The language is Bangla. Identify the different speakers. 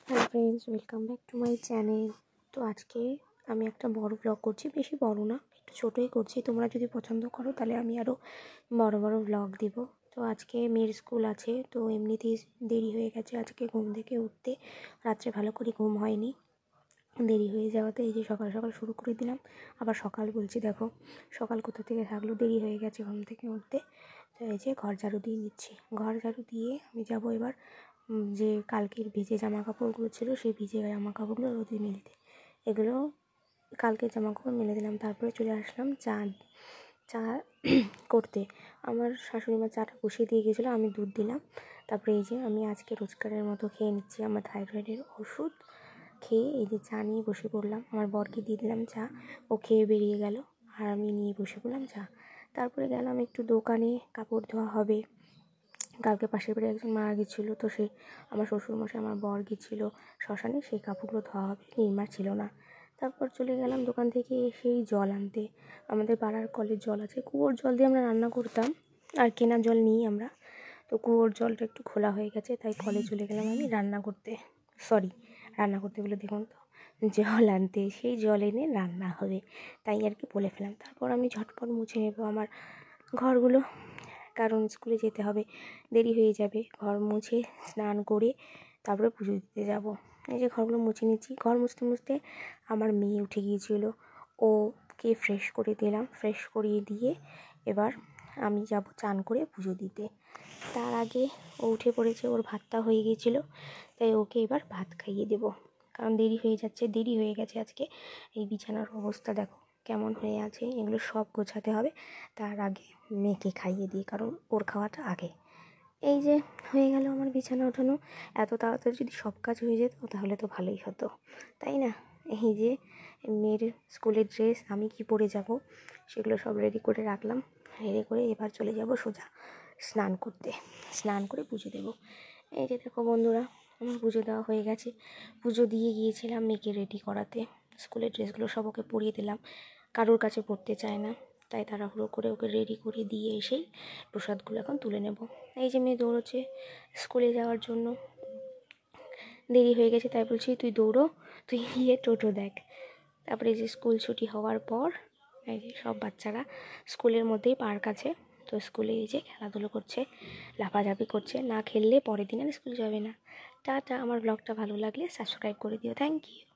Speaker 1: Hi friends, welcome back to my channel. तो आज के আমি একটা বড় ব্লগ করছি, বেশি বড় না, একটু ছোটই করছি। তোমরা যদি পছন্দ করো তাহলে আমি আরও বড় বড় ব্লগ দিব। তো আজকে মেয়ের স্কুল আছে, তো এমনিতেই দেরি হয়ে গেছে আজকে ঘুম থেকে উঠতে। রাত্রে ভালো করে ঘুম হয়নি, দেরি হয়ে যাওয়াতে এই যে সকাল সকাল শুরু করে দিলাম। আবার সকাল বলছি, দেখো সকাল কোথা থেকে থাকলো, দেরি হয়ে গেছে ঘুম থেকে উঠতে। তো এই যে ঘর ঝাড়ু দিয়ে নিচ্ছি। ঘর ঝাড়ু দিয়ে আমি যাব এবার যে কালকের ভিজে জামা কাপড়গুলো ছিল সেই ভিজে জামা কাপড়গুলো রোদে মিলতে। এগুলো কালকের জামা কাপড় মেলে দিলাম, তারপরে চলে আসলাম চা করতে। আমার শাশুড়ি মা চাটা বসিয়ে দিয়ে গেছিলো, আমি দুধ দিলাম। তারপরে এই যে আমি আজকে রোজকারের মতো খেয়ে নিচ্ছি আমার থাইরয়েডের ওষুধ। খেয়ে এই যে চা নিয়ে বসে পড়লাম। আমার বরকে দিয়ে দিলাম চা, ও খেয়ে বেরিয়ে গেল আর আমি নিয়ে বসে পড়লাম চা। তারপরে গেলাম একটু দোকানে, কাপড় ধোয়া হবে। কালকে পাশের বাড়ি একজন মারা গেছিলো, তো সে আমার শ্বশুরমশাই আমার বর গেছিলো শ্মশানে, সেই কাপড়গুলো ধোয়া হবে, নির্মা ছিল না। তারপর চলে গেলাম দোকান থেকে এসেই জল আনতে। আমাদের পাড়ার কলের জল আছে, কুয়োর জল দিয়ে আমরা রান্না করতাম, আর কেনা জল নিই আমরা। তো কুয়োর জলটা একটু খোলা হয়ে গেছে, তাই কলে চলে গেলাম আমি রান্না করতে বলে দেখুন তো, জল আনতে। সেই জল এনে রান্না হবে, তাই আর কি বলে ফেলাম। তারপর আমি ঝটপট মুছে নেব আমার ঘরগুলো, কারণ স্কুলে যেতে হবে, দেরি হয়ে যাবে। ঘর মুছে স্নান করে তারপরে পুজো দিতে যাব। এই যে ঘরগুলো মুছে নিচ্ছি। ঘর মুছতে মুছতে আমার মেয়ে উঠে গিয়েছিল, ওকে ফ্রেশ করে দিলাম। ফ্রেশ করিয়ে দিয়ে এবার আমি যাব চান করে পুজো দিতে। তার আগে ও উঠে পড়েছে, ওর ভাতটা হয়ে গিয়েছিলো, তাই ওকে এবার ভাত খাইয়ে দেব, কারণ দেরি হয়ে গেছে আজকে। এই বিছানার অবস্থা দেখো কেমন হয়ে আছে, এগুলো সব গোছাতে হবে তার আগে মেয়েকে খাইয়ে দিই, কারণ ওর খাওয়াটা আগে। এই যে হয়ে গেল আমার বিছানা ওঠানো। এত তাড়াতাড়ি যদি সব কাজ হয়ে যেত তাহলে তো ভালোই হতো, তাই না? এই যে মেয়ের স্কুলের ড্রেস আমি কি পরে যাব সেগুলো সব রেডি করে রাখলাম। রেডি করে এবার চলে যাব সোজা স্নান করতে, স্নান করে পুজো দেবো। এই যে দেখো বন্ধুরা, আমার পুজো দেওয়া হয়ে গেছে। পুজো দিয়ে গিয়েছিলাম মেয়েকে রেডি করাতে। স্কুলের ড্রেসগুলো সব ওকে পরিয়ে দিলাম, কারোর কাছে পড়তে চায় না, তাই তাড়াহুড়ো করে ওকে রেডি করে দিয়ে এসেই প্রসাদগুলো এখন তুলে নেব। এই যে মেয়ে দৌড়চ্ছে স্কুলে যাওয়ার জন্য, দেরি হয়ে গেছে তাই বলছি তুই দৌড়ো, তুই গিয়ে টোটো দেখ। তারপরে এই যে স্কুল ছুটি হওয়ার পর এই যে সব বাচ্চারা, স্কুলের মধ্যেই পার্ক আছে, তো স্কুলে এই যে খেলাধুলো করছে, লাফাঝাপি করছে। না খেললে পরের দিন আর স্কুল যাবে না। টাটা। আমার ব্লগটা ভালো লাগলে সাবস্ক্রাইব করে দিও। Thank you.